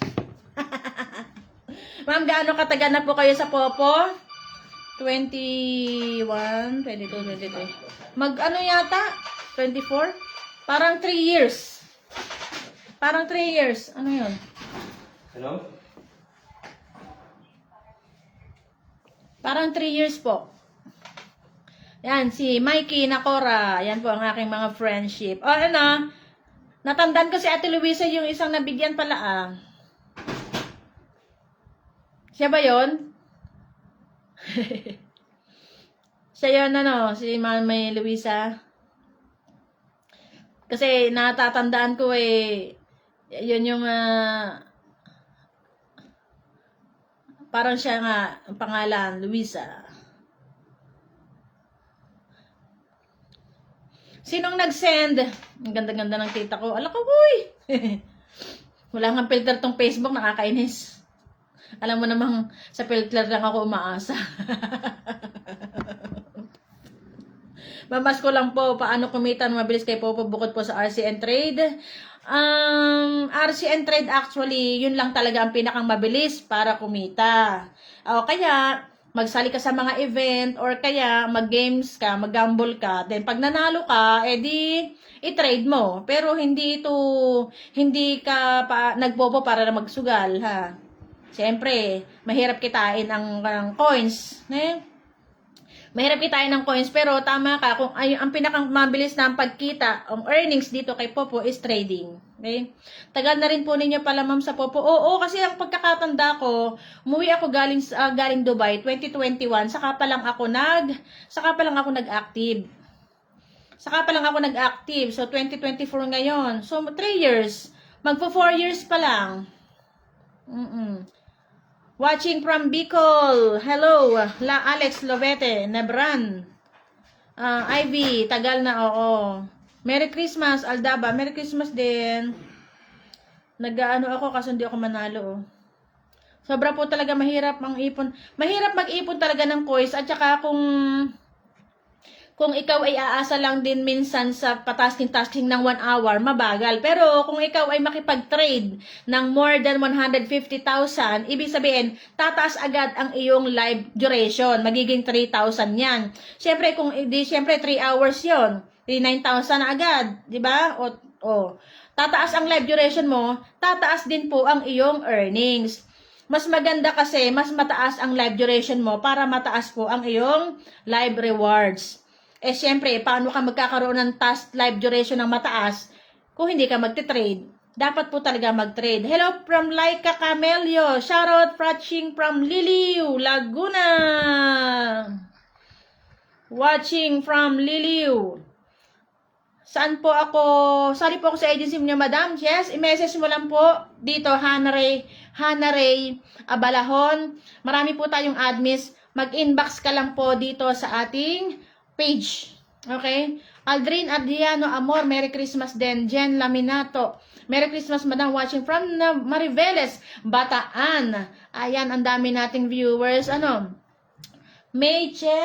Ma'am, gaano katagal na po kayo sa Popo? 21, 22, 23. Mag-ano yata? 24? Parang 3 years. Ano yun? Hello? Parang 3 years po. Yan, si Mikey Nakora. Yan po ang aking mga friendship. Natandaan ko si Ate Luisa yung isang nabigyan pala, Siya ba yun? Siya yun, si Mami Luisa. Kasi natatandaan ko yun yung Parang siya nga, ang pangalan, Luisa. Sinong nag-send? Ang ganda-ganda ng tita ko. Ala ka, boy! Wala nga filter tong Facebook, nakakainis. Alam mo namang sa filter lang ako umaasa. Mamas ko lang po, paano kumita na mabilis kay Popo bukod po sa RCN Trade. RCN Trade actually, yun lang talaga ang pinakang mabilis para kumita. O kaya, magsali ka sa mga event or kaya mag-games ka, mag-gamble ka. Then pag nanalo ka, edi i-trade mo. Pero hindi ka pa nagbobo para na magsugal, ha. Siyempre, mahirap kitain ang coins, Mahirap kitain ng coins, pero tama ka, kung ang pinakang mabilis na pagkita, ang earnings dito kay Popo is trading. Okay? Tagal na rin po ninyo pala, ma'am, sa Popo. Oo, kasi ang pagkakatanda ko, umuwi ako galing Dubai 2021, saka pa lang ako nag-active. So 2024 ngayon. So 3 years. Magpo 4 years pa lang. Watching from Bicol. Hello, Alex Lovete, Nebran. Ivy, tagal na, oo. Merry Christmas, Aldaba. Merry Christmas din. Nag-ano ako kasi hindi ako manalo. Sobra po talaga mahirap ang ipon. Mahirap mag-ipon talaga ng coins. At saka kung ikaw ay aasa lang din minsan sa patasking-tasking ng 1 hour, mabagal. Pero kung ikaw ay makipag-trade ng more than 150,000, ibig sabihin, tataas agad ang iyong live duration. Magiging 3,000 yan. Siyempre, siyempre 3 hours yon, 9,000 na agad. Diba? Tataas ang live duration mo, tataas din po ang iyong earnings. Mas maganda kasi, mas mataas ang live duration mo para mataas po ang iyong live rewards. Siyempre, paano ka magkakaroon ng task live duration ng mataas kung hindi ka magte-trade? Dapat po talaga mag-trade. Hello from Laika Camelio. Shoutout watching from Liliu, Laguna. Watching from Liliu. Saan po ako? Sorry po ako sa agency niyo, madam. Yes, i-message mo lang po dito, Hana Ray Abalahon. Marami po tayong admins. Mag-inbox ka lang po dito sa ating page. Okay? Aldrin Adriano Amor, Merry Christmas din. Jen Laminato, Merry Christmas, madam, watching from Mariveles, Bataan. Ayan, ang dami nating viewers. Mayche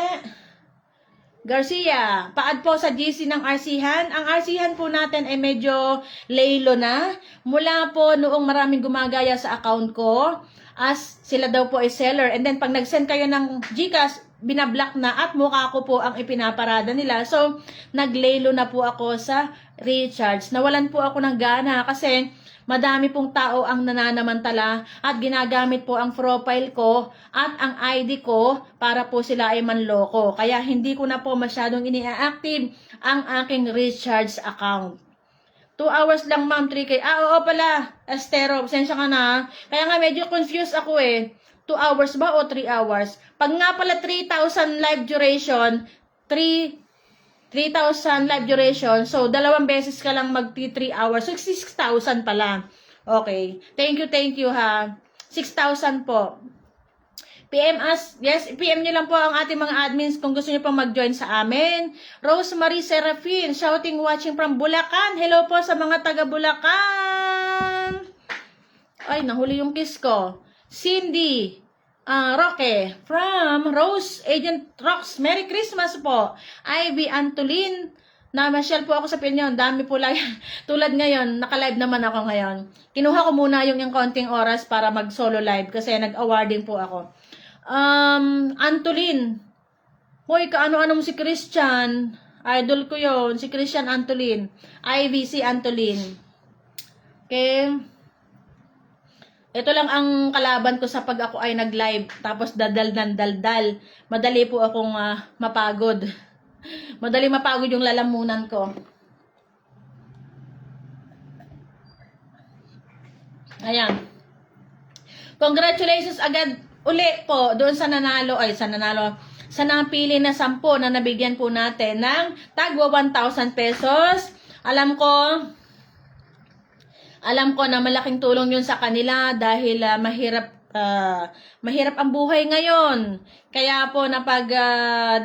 Garcia, paad po sa GC ng RChan. Ang RChan po natin ay medyo laylo na. Mula po noong maraming gumagaya sa account ko, as sila daw po ay seller. And then pag nag-send kayo ng GCash, binablock na at mukha ko po ang ipinaparada nila. So, naglaylo na po ako sa recharge. Nawalan po ako ng gana kasi madami pong tao ang nananamantala at ginagamit po ang profile ko at ang ID ko para po sila ay manloko. Kaya hindi ko na po masyadong ini-active ang aking recharge account. 2 hours lang, ma'am, 3K. Oo pala, Estero, pasensya ka na. Kaya nga medyo confused ako 2 hours ba o 3 hours? Pag nga pala 3,000 live duration, 3,000 live duration, so 2 beses ka lang mag-3 hours. So 6,000 pala. Okay. Thank you ha. 6,000 po. PM nyo lang po ang ating mga admins kung gusto nyo pong mag-join sa amin. Rosemary Serafin, shouting watching from Bulacan. Hello po sa mga taga Bulacan. Ay, nahuli yung kiss ko. Cindy Roque from Rose Agent Rocks. Merry Christmas po. Ivy Antolin. Namasyal po ako sa Pinyon. Dami po lang. Tulad ngayon, naka-live naman ako ngayon. Kinuha ko muna yung konting oras para mag-solo live kasi nag-awarding po ako. Antolin. Hoy, kaano-ano mo si Christian? Idol ko yon, si Christian Antolin. IVC Antolin. Okay. Ito lang ang kalaban ko sa pag ako ay nag-live. Tapos daldal. Madali po akong mapagod. Madali mapagod yung lalamunan ko. Ayan. Congratulations agad uli po doon sa sa napili na 10 na nabigyan po natin ng tagwa 1,000 pesos. Alam ko na malaking tulong yun sa kanila dahil mahirap mahirap ang buhay ngayon. Kaya po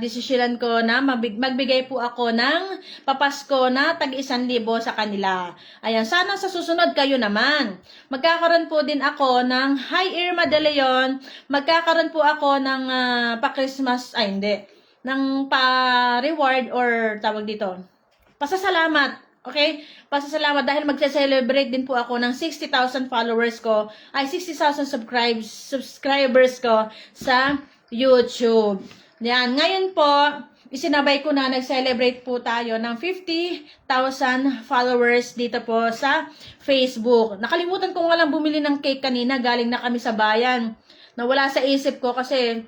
desisyonan ko na magbigay po ako ng papasko na tag-1,000 sa kanila. Ayan, sana sa susunod kayo naman. Magkakaroon po din ako ng Hi Irma De Leon. Magkakaroon po ako ng pa-Christmas, ng pa-reward or tawag dito. Pasasalamat. Okay? Pasasalamat dahil magse-celebrate din po ako ng 60,000 followers ko, 60,000 subscribers ko sa YouTube. Yan. Ngayon po, isinabay ko na nag-celebrate po tayo ng 50,000 followers dito po sa Facebook. Nakalimutan ko nga lang bumili ng cake kanina, galing na kami sa bayan. Nawala sa isip ko kasi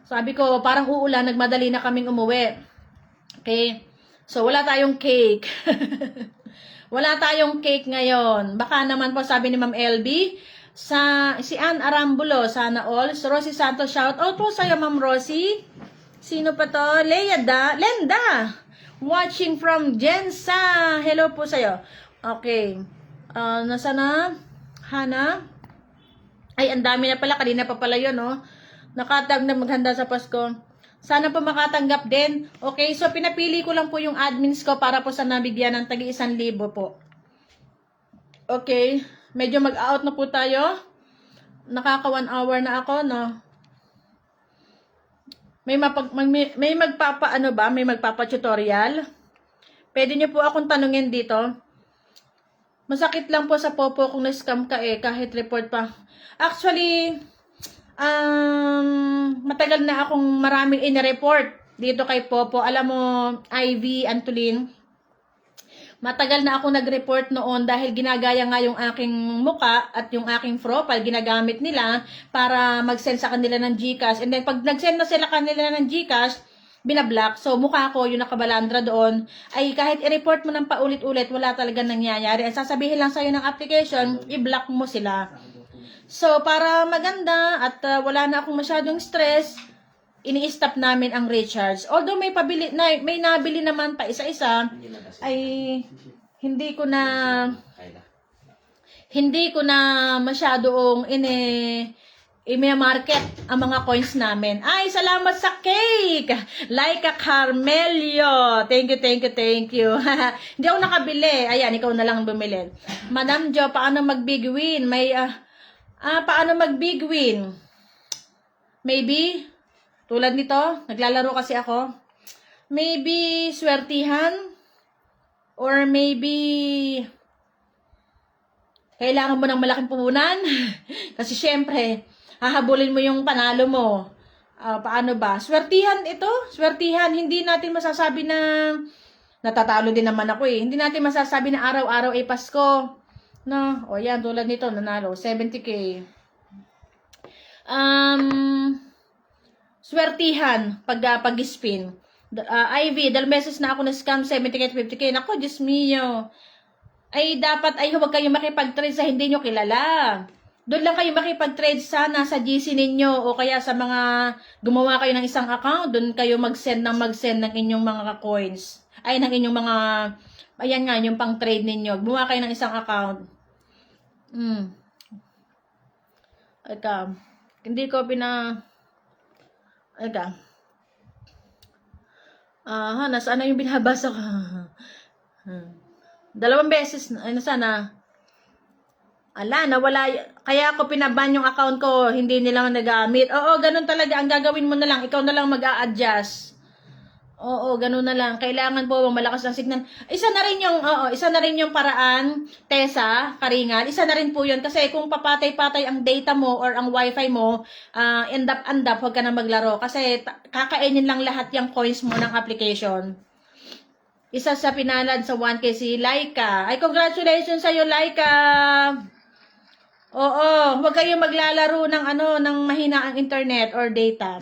sabi ko parang uulan, nagmadali na kaming umuwi. Okay? So, wala tayong cake. Wala tayong cake ngayon. Baka naman po sabi ni Ma'am LB, si Ann Arambulo, sana all. So, Rosie Santos, shout out po sa'yo, Ma'am Rosie. Sino pa to? Lenda. Watching from Jensa. Hello po sa'yo. Okay. Nasa na? Hana? Ay, ang dami na pala. Kanina pa pala yun, no? Nakatag na maghanda sa Pasko. Sana po makatanggap din. Okay, so pinapili ko lang po yung admins ko para po sa nabigyan ng tagi 1,000 po. Okay, medyo mag-out na po tayo. Nakaka 1 hour na ako, no? May magpapa-tutorial. Pwede niyo po akong tanungin dito. Masakit lang po sa popo kung na-scam ka kahit report pa. Actually, matagal na akong maraming in-report dito kay Popo. Alam mo, Ivy Antolin, matagal na ako nag-report noon dahil ginagaya nga yung aking muka at yung aking profile, ginagamit nila para mag-send sa kanila ng GCash. And then, pag nag-send na sila kanila ng GCash, binablock. So, mukha ko, yung nakabalandra doon, ay kahit i-report mo ng paulit-ulit, wala talaga nangyayari. Ang sasabihin lang sa'yo ng application, i-block mo sila. So, para maganda at wala na akong masyadong stress, ini-stop namin ang recharge. Although may nabili naman pa isa-isa, ay hindi ko na masyadong i-market ang mga coins namin. Ay, salamat sa cake! Laika Carmelio. Thank you. Hindi ako nakabili. Ayan, ikaw na lang bumili. Madam Jo, paano mag-big win? Paano mag-big win? Maybe, tulad nito, naglalaro kasi ako. Maybe, swertihan. Or maybe, kailangan mo ng malaking puhunan. Kasi syempre, hahabulin mo yung panalo mo. Paano ba? Swertihan ito. Swertihan. Hindi natin masasabi na natatalo din naman ako eh. Hindi natin masasabi na araw-araw ay Pasko. No, o yan, tulad nito, nanalo, 70k. Swertihan, pag-spin. Ivy, dalawang beses na ako na-scam, 70k, 50k. Nako, Diyos mio. Ay, dapat, huwag kayo makipag-trade sa hindi nyo kilala. Doon lang kayo makipag-trade sana sa GC ninyo o kaya sa mga gumawa kayo ng isang account, doon kayo mag-send ng inyong mga coins. Ay, ng inyong mga, ayan nga, yung pang-trade ninyo. Gumawa kayo ng isang account. Hindi ko nasaan na yung binabasa ko? Dalawang beses, sana. Nawala. Kaya ako pinaban yung account ko, hindi nila nagamit. Oo, ganun talaga. Ang gagawin mo na lang, ikaw na lang mag-a-adjust. Oo, ganun na lang. Kailangan po malakas ang signal. Isa na rin yung paraan, Tessa, Karingal. Isa na rin po yun. Kasi kung papatay-patay ang data mo or ang wifi mo, end up, huwag ka na maglaro. Kasi kakainin lang lahat yung coins mo ng application. Isa sa pinalad sa 1K si Laika. Ay, congratulations sa'yo, Laika! Oo, huwag kayong maglalaro ng mahina ang internet or data.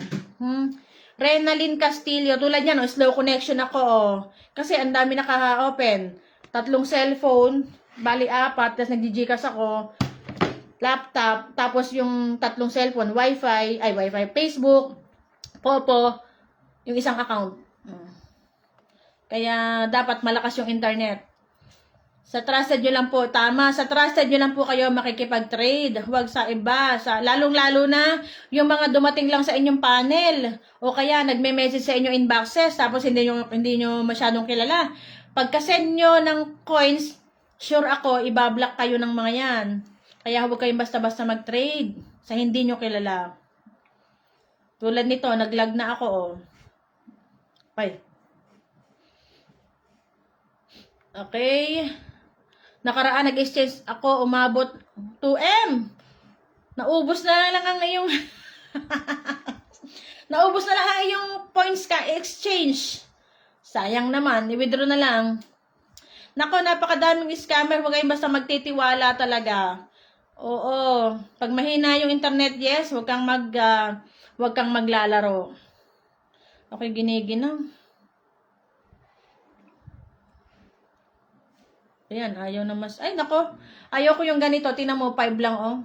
Renalyn Castillo, tulad yan, slow connection ako, Kasi ang dami naka-open. 3 cellphone, bali 4, tapos nag-Gcash ako. Laptop, tapos yung 3 cellphone, wifi, Facebook, Popo, yung isang account. Kaya dapat malakas yung internet. Sa trusted nyo lang po, tama. Sa trusted nyo lang po kayo makikipag-trade. Huwag sa iba. Lalong-lalo na yung mga dumating lang sa inyong panel. O kaya nagme-message sa inyo inboxes tapos hindi nyo masyadong kilala. Pagka-send nyo ng coins, sure ako, ibablock kayo ng mga yan. Kaya huwag kayong basta-basta mag-trade sa hindi nyo kilala. Tulad nito, nag-lag na ako. Oh. Okay. Nakaraan nag-exchange ako, umabot 2M. Naubos na lang ang iyong naubos na lang ang iyong points ka exchange. Sayang naman, i-withdraw na lang. Nako, napakadaming scammer, huwag kayong basta magtitiwala talaga. Oo, pag mahina yung internet, yes, huwag kang maglalaro. Okay, giniginaw. Ayan, ayaw na mas... Ay, nako. Ayaw ko yung ganito. Tingnan mo, 5 lang, oh.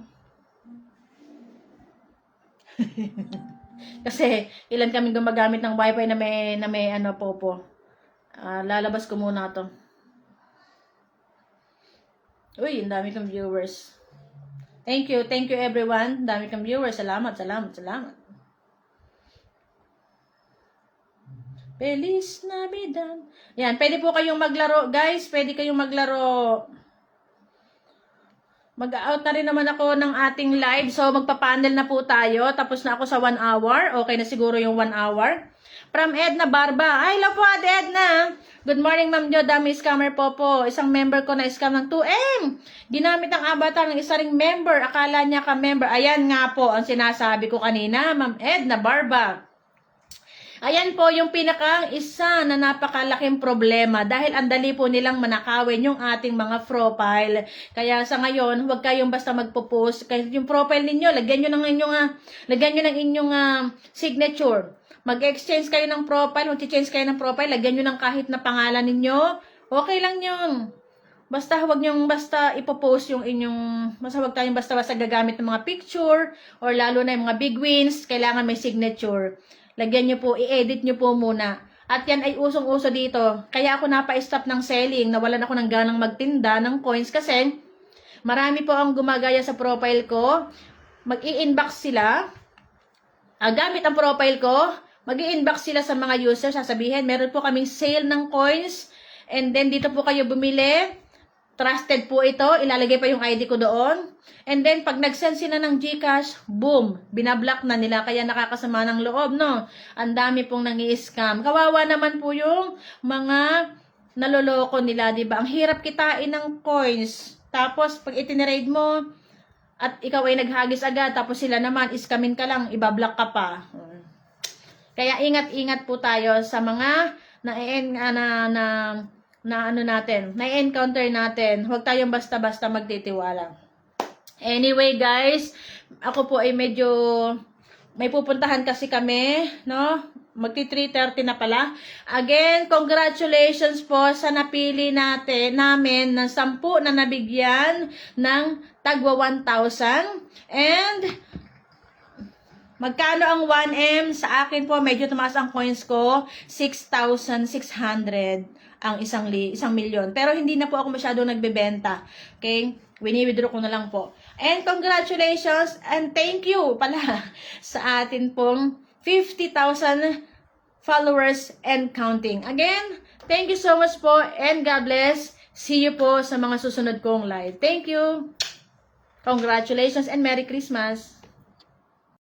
Kasi, ilan kami gumagamit ng wifi na may ano, popo. Lalabas ko muna to. Uy, ang dami kong viewers. Thank you everyone. Ang dami kong viewers. Salamat. Feliz Navidad. Yan, pwede po kayong maglaro, guys. Pwede kayong maglaro. Mag-out na rin naman ako ng ating live. So, magpa-panel na po tayo. Tapos na ako sa 1 hour. Okay na siguro yung 1 hour. From Edna Barba. Ay, hello po, Ate Edna. Good morning, Ma'am Jo. Dami scammer po. Isang member ko na scam ng 2M. Ginamit ang avatar ng isa ring member. Akala niya ka-member. Ayan nga po ang sinasabi ko kanina, Ma'am Edna Barba. Ayan po yung isa na napakalaking problema dahil ang dali po nilang manakawin yung ating mga profile. Kaya sa ngayon, huwag kayong basta magpo-post. Kaya yung profile ninyo, lagyan nyo ng inyong signature. Mag-exchange kayo ng profile, mag-change kayo ng profile, lagyan nyo ng kahit na pangalan ninyo. Okay lang yun. Basta huwag nyo basta ipopost yung inyong, basta huwag tayong basta-basta gagamit ng mga picture or lalo na yung mga big wins, kailangan may signature. Lagyan nyo po, i-edit nyo po muna. At yan ay usong-uso dito. Kaya ako napa-stop ng selling, nawalan ako ng ganang magtinda ng coins kasi marami po ang gumagaya sa profile ko. Mag-i-inbox sila. Gamit ang profile ko, mag-i-inbox sila sa mga users, sasabihin, meron po kaming sale ng coins and then dito po kayo bumili. Trusted po ito, ilalagay pa yung ID ko doon. And then, pag nag-send sila ng GCash, boom, binablock na nila. Kaya nakakasama ng loob, no? Ang dami pong nangi-scam. Kawawa naman po yung mga naloloko nila, di ba? Ang hirap kitain ng coins. Tapos, pag itinirade mo, at ikaw ay naghagis agad, tapos sila naman, iskamin ka lang, ibablock ka pa. Kaya ingat-ingat po tayo sa mga na-encounter natin. Huwag tayong basta-basta magtitiwala. Anyway, guys, ako po ay medyo may pupuntahan kasi kami, no? Magti-3:30 na pala. Again, congratulations po sa napili namin ng 10 na nabigyan ng tagwa 1,000. And magkano ang 1M? Sa akin po, medyo tumaas ang coins ko. 6,600 ang isang milyon. Pero hindi na po ako masyadong nagbebenta. Okay? Wini-withdraw ko na lang po. And congratulations and thank you pala sa atin pong 50,000 followers and counting. Again, thank you so much po and God bless. See you po sa mga susunod kong live. Thank you. Congratulations and Merry Christmas.